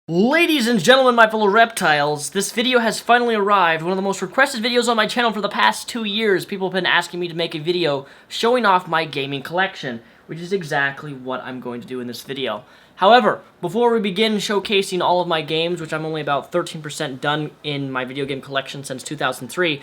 Ladies and gentlemen, my fellow reptiles, this video has finally arrived. One of the most requested videos on my channel for the past 2 years. People have been asking me to make a video showing off my gaming collection, which is exactly what I'm going to do in this video. However, before we begin showcasing all of my games, which I'm only about 13% done in my video game collection since 2003,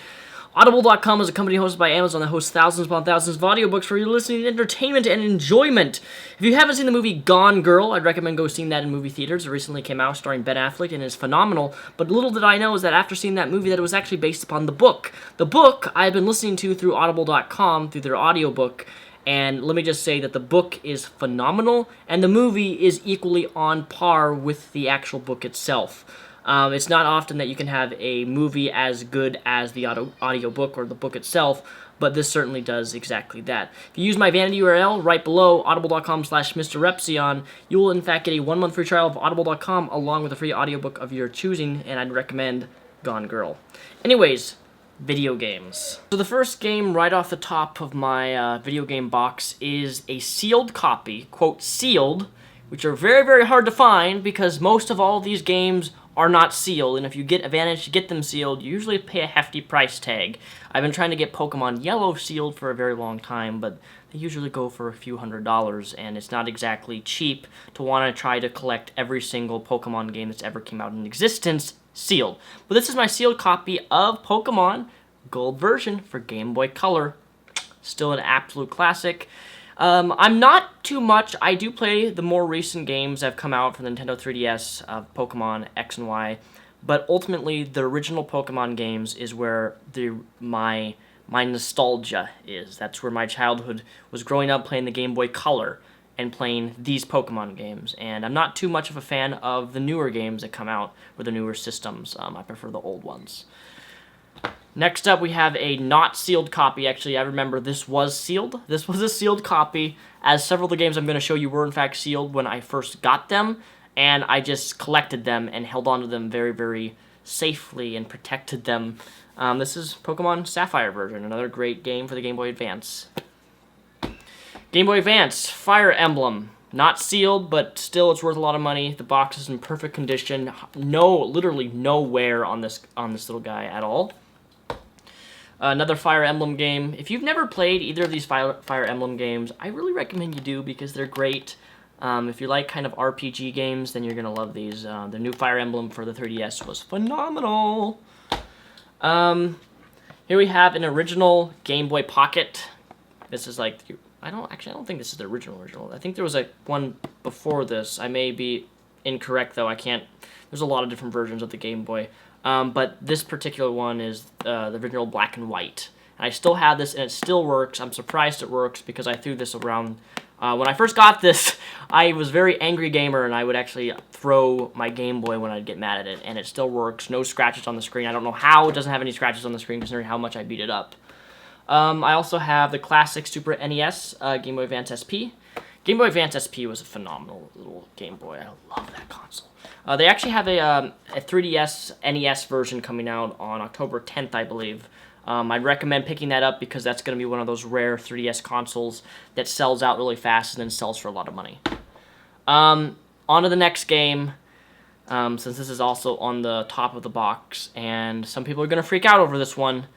Audible.com is a company hosted by Amazon that hosts thousands upon thousands of audiobooks for your listening entertainment and enjoyment. If you haven't seen the movie Gone Girl, I'd recommend go seeing that in movie theaters. It recently came out starring Ben Affleck and is phenomenal, but little did I know is that after seeing that movie that it was actually based upon the book. The book I've been listening to through Audible.com, through their audiobook, and let me just say that the book is phenomenal, and the movie is equally on par with the actual book itself. It's not often that you can have a movie as good as the audiobook or the book itself, but this certainly does exactly that. If you use my vanity URL right below, audible.com/MrRepsion, you will in fact get a 1-month free trial of audible.com along with a free audiobook of your choosing, and I'd recommend Gone Girl. Anyways, video games. So the first game right off the top of my video game box is a sealed copy, quote sealed, which are very, very hard to find because most of all these games are not sealed, and if you get advantage to get them sealed, you usually pay a hefty price tag. I've been trying to get Pokemon Yellow sealed for a very long time, but they usually go for a few $100s, and it's not exactly cheap to want to try to collect every single Pokemon game that's ever came out in existence sealed. But this is my sealed copy of Pokemon Gold version for Game Boy Color. Still an absolute classic. I'm not too much. I do play the more recent games that have come out for the Nintendo 3DS of Pokemon X and Y, but ultimately the original Pokemon games is where my nostalgia is. That's where my childhood was growing up playing the Game Boy Color and playing these Pokemon games. And I'm not too much of a fan of the newer games that come out with the newer systems. I prefer the old ones. Next up, we have a not sealed copy. Actually, I remember this was sealed. This was a sealed copy, as several of the games I'm going to show you were in fact sealed when I first got them, and I just collected them and held on to them very, very safely and protected them. This is Pokemon Sapphire version, another great game for the Game Boy Advance. Game Boy Advance, Fire Emblem. Not sealed, but still it's worth a lot of money. The box is in perfect condition. Literally no wear on this little guy at all. Another Fire Emblem game. If you've never played either of these Fire Emblem games, I really recommend you do because they're great. If you like kind of RPG games, then you're going to love these. The new Fire Emblem for the 3DS was phenomenal. Here we have an original Game Boy Pocket. This is like, I don't think this is the original. I think there was one before this. I may be incorrect though. There's a lot of different versions of the Game Boy. But this particular one is the original black and white. And I still have this, and it still works. I'm surprised it works because I threw this around. When I first got this, I was a very angry gamer, and I would actually throw my Game Boy when I'd get mad at it, and it still works. No scratches on the screen. I don't know how it doesn't have any scratches on the screen, considering how much I beat it up. I also have the classic Super NES Game Boy Advance SP. Game Boy Advance SP was a phenomenal little Game Boy. I love that console. They actually have a 3DS NES version coming out on October 10th, I believe. I'd recommend picking that up because that's going to be one of those rare 3DS consoles that sells out really fast and then sells for a lot of money. On to the next game, since this is also on the top of the box, and some people are going to freak out over this one.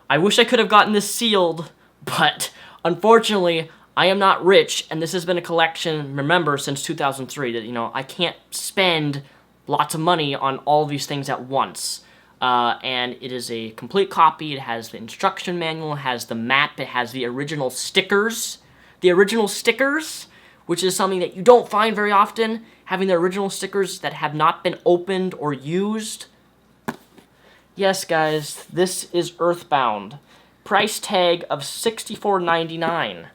I wish I could have gotten this sealed, but unfortunately, I am not rich, and this has been a collection, remember, since 2003, that, I can't spend lots of money on all these things at once. And it is a complete copy. It has the instruction manual, it has the map, it has the original stickers. The original stickers, which is something that you don't find very often, having the original stickers that have not been opened or used. Yes, guys, this is Earthbound. Price tag of $64.99.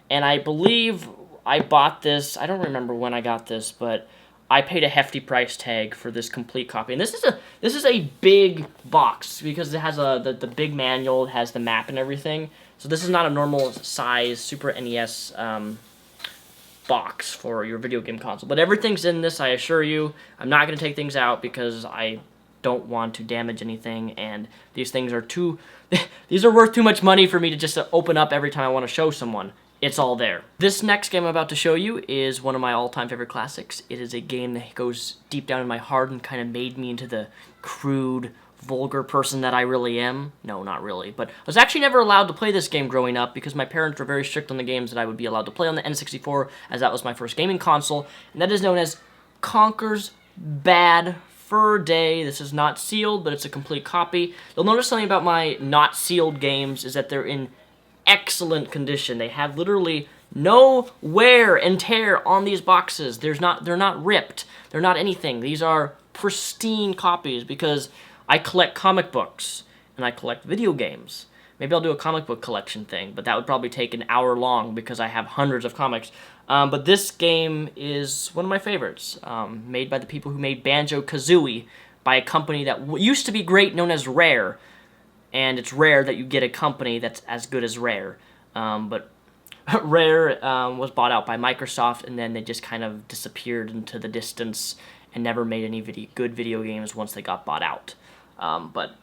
And I believe I bought this, I don't remember when I got this, but I paid a hefty price tag for this complete copy. And this is a big box because it has the big manual, it has the map and everything. So this is not a normal size Super NES box for your video game console. But everything's in this, I assure you. I'm not going to take things out because I don't want to damage anything, and these things are too... these are worth too much money for me to just open up every time I want to show someone. It's all there. This next game I'm about to show you is one of my all-time favorite classics. It is a game that goes deep down in my heart and kind of made me into the crude, vulgar person that I really am. No, not really. But I was actually never allowed to play this game growing up because my parents were very strict on the games that I would be allowed to play on the N64, as that was my first gaming console, and that is known as Conker's Bad Fur Day. This is not sealed, but it's a complete copy. You'll notice something about my not sealed games is that they're in excellent condition. They have literally no wear and tear on these boxes. They're not ripped. They're not anything. These are pristine copies because I collect comic books and I collect video games. Maybe I'll do a comic book collection thing, but that would probably take an hour long because I have hundreds of comics. But this game is one of my favorites, made by the people who made Banjo-Kazooie, by a company that used to be great, known as Rare. And it's rare that you get a company that's as good as Rare. But Rare was bought out by Microsoft, and then they just kind of disappeared into the distance and never made any good video games once they got bought out. But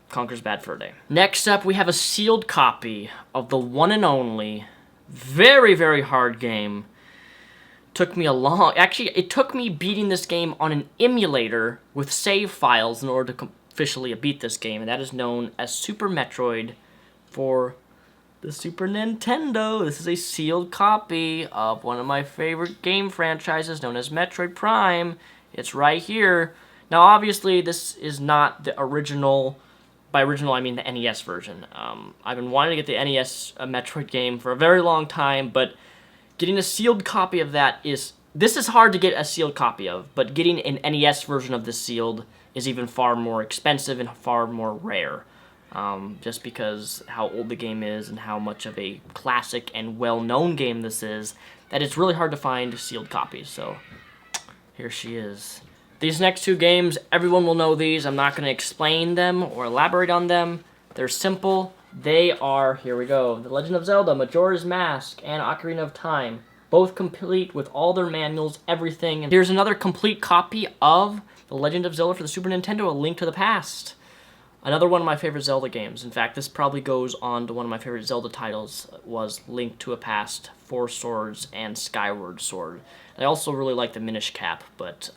Conker's Bad Fur Day. Next up, we have a sealed copy of the one and only, very, very hard game. Actually, it took me beating this game on an emulator with save files in order to officially beat this game, and that is known as Super Metroid for the Super Nintendo. This is a sealed copy of one of my favorite game franchises known as Metroid Prime. It's right here. Now, obviously, this is not the original. By original, I mean the NES version. I've been wanting to get the NES Metroid game for a very long time, but getting a sealed copy of that this is hard to get a sealed copy of, but getting an NES version of this sealed is even far more expensive and far more rare, just because how old the game is and how much of a classic and well-known game this is, that it's really hard to find sealed copies. So here she is. These next two games, everyone will know these. I'm not going to explain them or elaborate on them. They're simple. They are, here we go, The Legend of Zelda, Majora's Mask, and Ocarina of Time. Both complete with all their manuals, everything. And here's another complete copy of The Legend of Zelda for the Super Nintendo, A Link to the Past. Another one of my favorite Zelda games. In fact, this probably goes on to one of my favorite Zelda titles, was Link to a Past, Four Swords, and Skyward Sword. I also really like the Minish Cap, but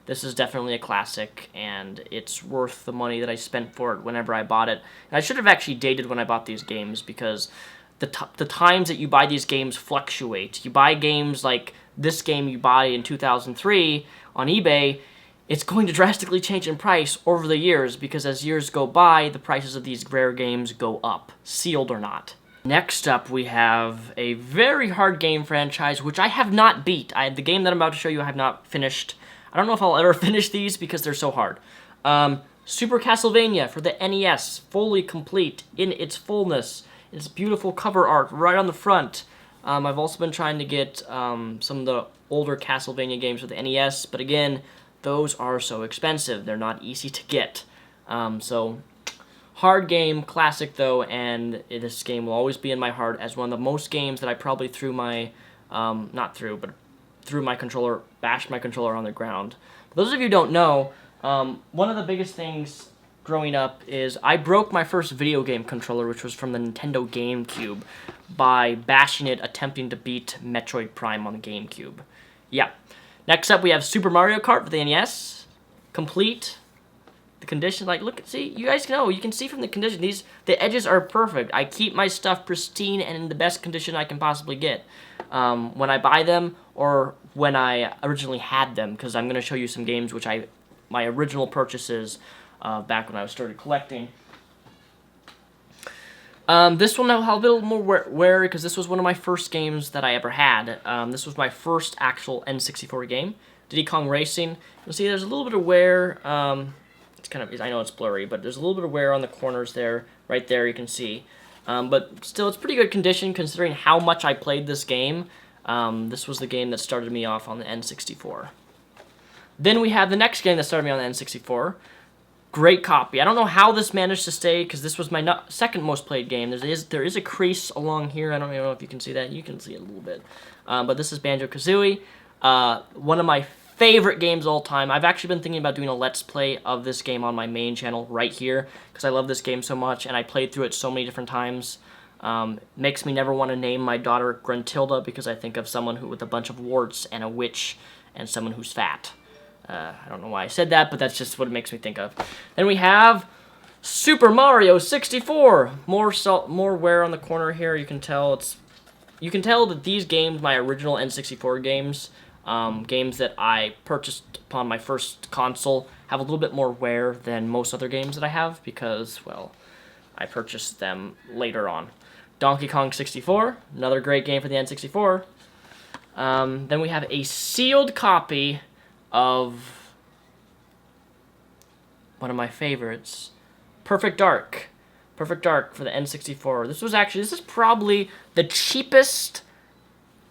this is definitely a classic, and it's worth the money that I spent for it whenever I bought it. And I should have actually dated when I bought these games, because the times that you buy these games fluctuate. You buy games like this game you buy in 2003 on eBay, it's going to drastically change in price over the years, because as years go by, the prices of these rare games go up, sealed or not. Next up, we have a very hard game franchise, which I have not beat. The game that I'm about to show you I have not finished. I don't know if I'll ever finish these because they're so hard. Super Castlevania for the NES, fully complete in its fullness. It's beautiful cover art right on the front. I've also been trying to get some of the older Castlevania games for the NES, but again, those are so expensive. They're not easy to get. So, hard game, classic though, and this game will always be in my heart as one of the most games that I probably threw my, threw my controller, bashed my controller on the ground. For those of you who don't know, one of the biggest things growing up is I broke my first video game controller, which was from the Nintendo GameCube, by bashing it, attempting to beat Metroid Prime on the GameCube. Yeah. Next up, we have Super Mario Kart for the NES. Complete. The condition, like, look, see, you guys know, you can see from the condition, the edges are perfect. I keep my stuff pristine and in the best condition I can possibly get when I buy them or when I originally had them, because I'm going to show you some games which my original purchases back when I started collecting. This will now have a little more wear because this was one of my first games that I ever had. This was my first actual N64 game, Diddy Kong Racing. You'll see there's a little bit of wear. It's kind of, I know it's blurry, but there's a little bit of wear on the corners there, right there you can see. But still, it's pretty good condition considering how much I played this game. This was the game that started me off on the N64. Then we have the next game that started me on the N64. Great copy. I don't know how this managed to stay, because this was my second most played game. There is a crease along here. I don't even know if you can see that. You can see it a little bit. But this is Banjo-Kazooie. One of my favorite games of all time. I've actually been thinking about doing a Let's Play of this game on my main channel right here, because I love this game so much, and I played through it so many different times. Makes me never want to name my daughter Gruntilda, because I think of someone who with a bunch of warts and a witch and someone who's fat. I don't know why I said that, but that's just what it makes me think of. Then we have Super Mario 64. More wear on the corner here. You can tell that these games, my original N64 games, games that I purchased upon my first console, have a little bit more wear than most other games that I have because, well, I purchased them later on. Donkey Kong 64, another great game for the N64. Then we have a sealed copy of one of my favorites, Perfect Dark. Perfect Dark for the N64. This is probably the cheapest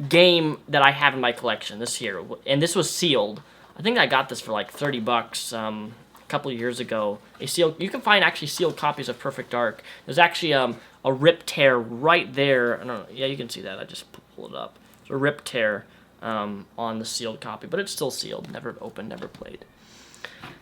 game that I have in my collection this year, and this was sealed. I think I got this for like 30 bucks a couple of years ago. You can find actually sealed copies of Perfect Dark. There's actually a rip tear right there. I don't know. Yeah, you can see that. I just pulled it up. There's a rip tear on the sealed copy, but it's still sealed. Never opened, never played.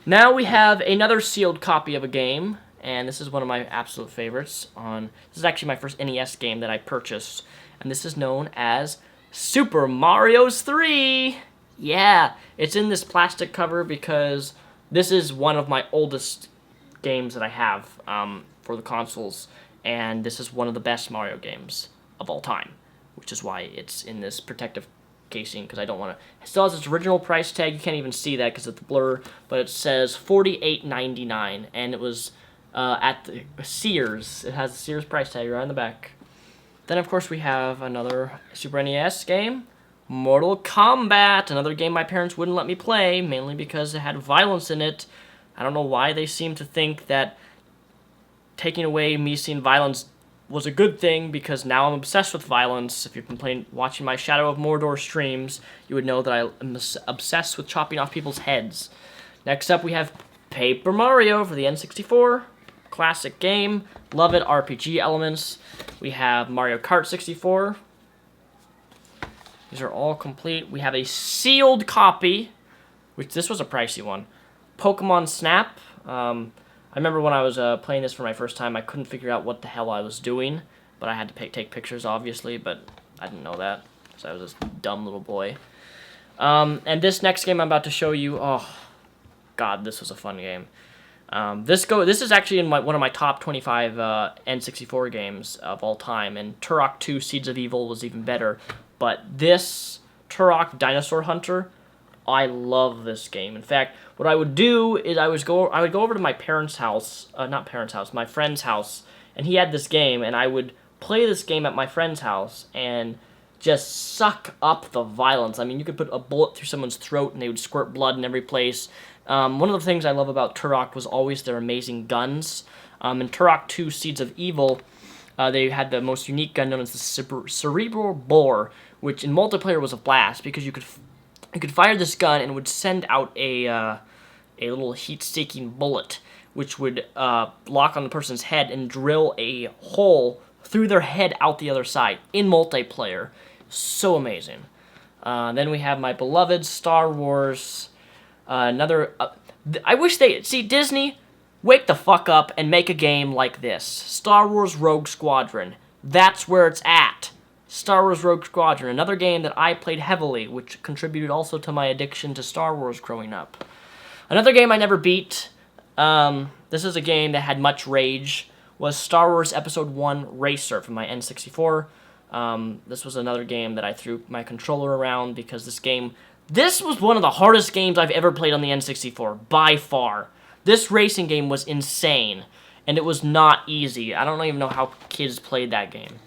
Now we have another sealed copy of a game, and this is one of my absolute favorites. This is actually my first NES game that I purchased, and this is known as Super Mario 3. Yeah, it's in this plastic cover because this is one of my oldest games that I have for the consoles, and this is one of the best Mario games of all time, which is why it's in this protective casing, because I don't want to. It still has its original price tag. You can't even see that because of the blur, but it says $48.99, and it was at the Sears. It has the Sears price tag right on the back. Then, of course, we have another Super NES game, Mortal Kombat, another game my parents wouldn't let me play, mainly because it had violence in it. I don't know why they seem to think that taking away me seeing violence was a good thing, because now I'm obsessed with violence. If you've been watching my Shadow of Mordor streams, you would know that I am obsessed with chopping off people's heads. Next up, we have Paper Mario for the N64. Classic game. Love it. RPG elements. We have Mario Kart 64. These are all complete. We have a sealed copy, which this was a pricey one. Pokemon Snap. I remember when I was playing this for my first time, I couldn't figure out what the hell I was doing, but I had to take pictures, obviously, but I didn't know that, because I was this dumb little boy. And this next game I'm about to show you, oh, God, this was a fun game. This is actually in one of my top 25 N64 games of all time, and Turok 2 Seeds of Evil was even better, but this Turok Dinosaur Hunter, I love this game. In fact, what I would do is I would go over to my parents' house, my friend's house, and he had this game, and I would play this game at my friend's house and just suck up the violence. I mean, you could put a bullet through someone's throat and they would squirt blood in every place. One of the things I love about Turok was always their amazing guns. In Turok 2 Seeds of Evil, they had the most unique gun known as the Cerebral Bore, which in multiplayer was a blast because you could fire this gun and it would send out a little heat-seeking bullet, which would lock on the person's head and drill a hole through their head out the other side in multiplayer. So amazing. Then we have my beloved Star Wars. I wish Disney, wake the fuck up and make a game like this. Star Wars Rogue Squadron. That's where it's at. Star Wars Rogue Squadron, another game that I played heavily, which contributed also to my addiction to Star Wars growing up. Another game I never beat, this is a game that had much rage, was Star Wars Episode 1 Racer from my N64. This was another game that I threw my controller around because this was one of the hardest games I've ever played on the N64, by far. This racing game was insane, and it was not easy. I don't even know how kids played that game.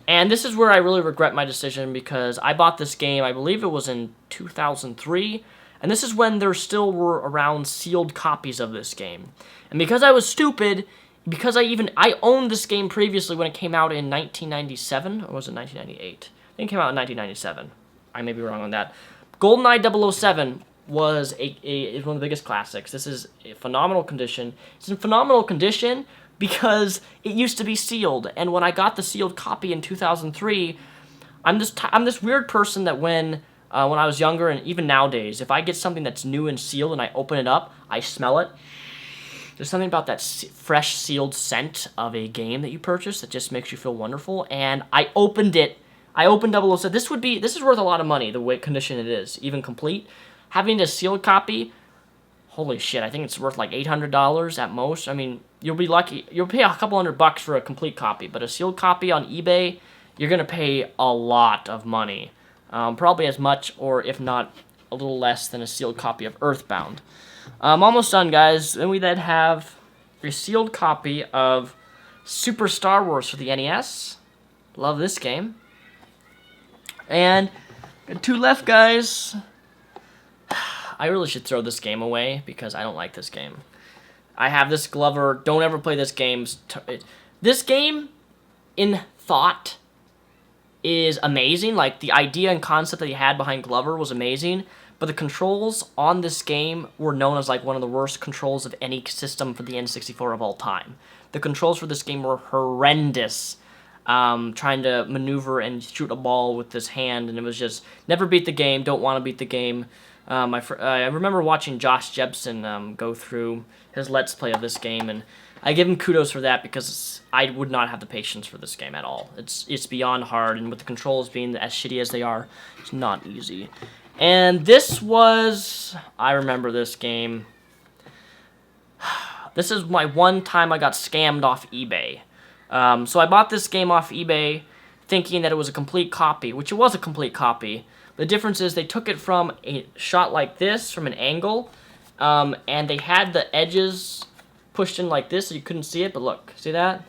And this is where I really regret my decision, because I bought this game, I believe it was in 2003, and this is when there still were around sealed copies of this game. And because I was stupid, because I owned this game previously when it came out in 1997, or was it 1998? I think it came out in 1997. I may be wrong on that. Goldeneye 007 was one of the biggest classics. This is in phenomenal condition. It's in phenomenal condition because it used to be sealed, and when I got the sealed copy in 2003, I'm this weird person that when when I was younger, and even nowadays, if I get something that's new and sealed and I open it up, I smell it. There's something about that fresh sealed scent of a game that you purchased that just makes you feel wonderful. And I opened it. I opened 007. This is worth a lot of money, the way condition it is, even complete. Having a sealed copy, holy shit, I think it's worth like $800 at most. I mean, you'll be lucky. You'll pay a couple $100 for a complete copy, but a sealed copy on eBay, you're going to pay a lot of money. Probably as much, or if not, a little less than a sealed copy of Earthbound. I'm almost done, guys. Then we then have a sealed copy of Super Star Wars for the NES. Love this game. And got 2 left, guys. I really should throw this game away because I don't like this game. I have this Glover. Don't ever play this game. This game, in thought, is amazing. Like, the idea and concept that he had behind Glover was amazing. But the controls on this game were known as like one of the worst controls of any system for the N64 of all time. The controls for this game were horrendous. Trying to maneuver and shoot a ball with this hand, and it was just never beat the game. Don't want to beat the game. I remember watching Josh Jepson go through his Let's Play of this game, and I give him kudos for that because I would not have the patience for this game at all. It's beyond hard, and with the controls being as shitty as they are, it's not easy. And this was... I remember this game. This is my one time I got scammed off eBay. So I bought this game off eBay thinking that it was a complete copy, which it was a complete copy. The difference is they took it from a shot like this, from an angle, and they had the edges pushed in like this so you couldn't see it, but look, see that?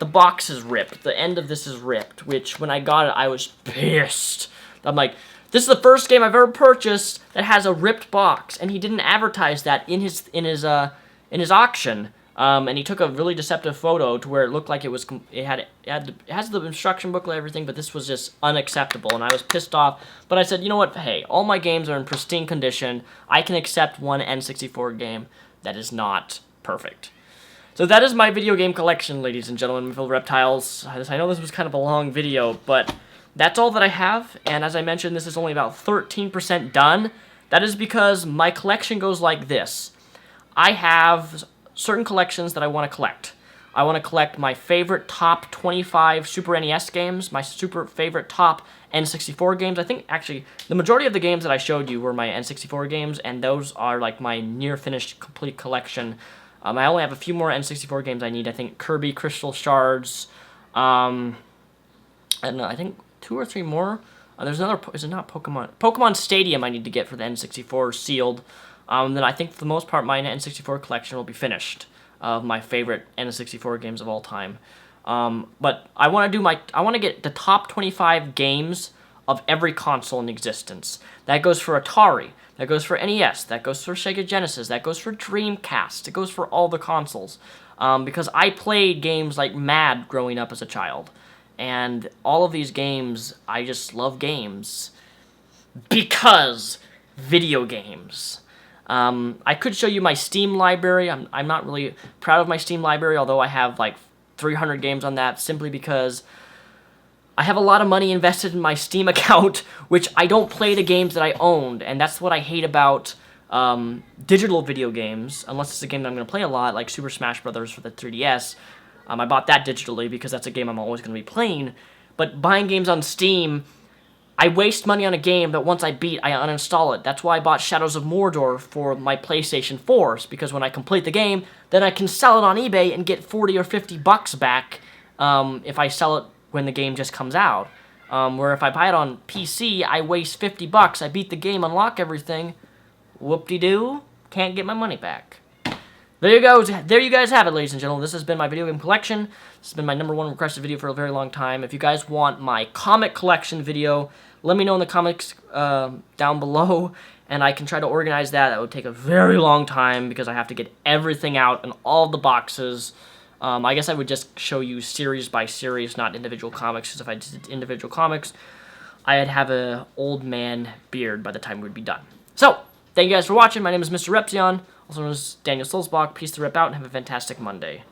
The box is ripped. The end of this is ripped, which when I got it, I was pissed. I'm like... This is the first game I've ever purchased that has a ripped box, and he didn't advertise that in his auction. And he took a really deceptive photo to where it looked like it has the instruction booklet and everything, but this was just unacceptable, and I was pissed off. But I said, you know what? Hey, all my games are in pristine condition. I can accept one N64 game that is not perfect. So that is my video game collection, ladies and gentlemen, with reptiles. I know this was kind of a long video, but that's all that I have, and as I mentioned, this is only about 13% done. That is because my collection goes like this. I have certain collections that I want to collect. I want to collect my favorite top 25 Super NES games, my super favorite top N64 games. I think, actually, the majority of the games that I showed you were my N64 games, and those are like my near-finished complete collection. I only have a few more N64 games I need. I think Kirby Crystal Shards, and I think 2 or 3 more. There's another, is it not Pokemon? Pokemon Stadium I need to get for the N64 sealed. Then I think for the most part my N64 collection will be finished of my favorite N64 games of all time. But I want to get the top 25 games of every console in existence. That goes for Atari, that goes for NES, that goes for Sega Genesis, that goes for Dreamcast, it goes for all the consoles. Because I played games like mad growing up as a child. And all of these games, I just love games because video games. I could show you my Steam library. I'm not really proud of my Steam library, although I have like 300 games on that, simply because I have a lot of money invested in my Steam account, which I don't play the games that I owned, and that's what I hate about digital video games, unless it's a game that I'm going to play a lot, like Super Smash Bros. For the 3DS. I bought that digitally because that's a game I'm always going to be playing. But buying games on Steam, I waste money on a game that once I beat, I uninstall it. That's why I bought Shadows of Mordor for my PlayStation 4, because when I complete the game, then I can sell it on eBay and get 40 or 50 bucks back if I sell it when the game just comes out. Where if I buy it on PC, I waste 50 bucks. I beat the game, unlock everything. Whoop-de-doo, can't get my money back. There you go. There you guys have it, ladies and gentlemen. This has been my video game collection. This has been my #1 requested video for a very long time. If you guys want my comic collection video, let me know in the comments down below, and I can try to organize that. That would take a very long time because I have to get everything out in all the boxes. I guess I would just show you series by series, not individual comics, because if I did individual comics, I'd have an old man beard by the time we'd be done. So, thank you guys for watching. My name is Mr. Repzion, also known as Daniel Soulsbach. Peace to rip out, and have a fantastic Monday.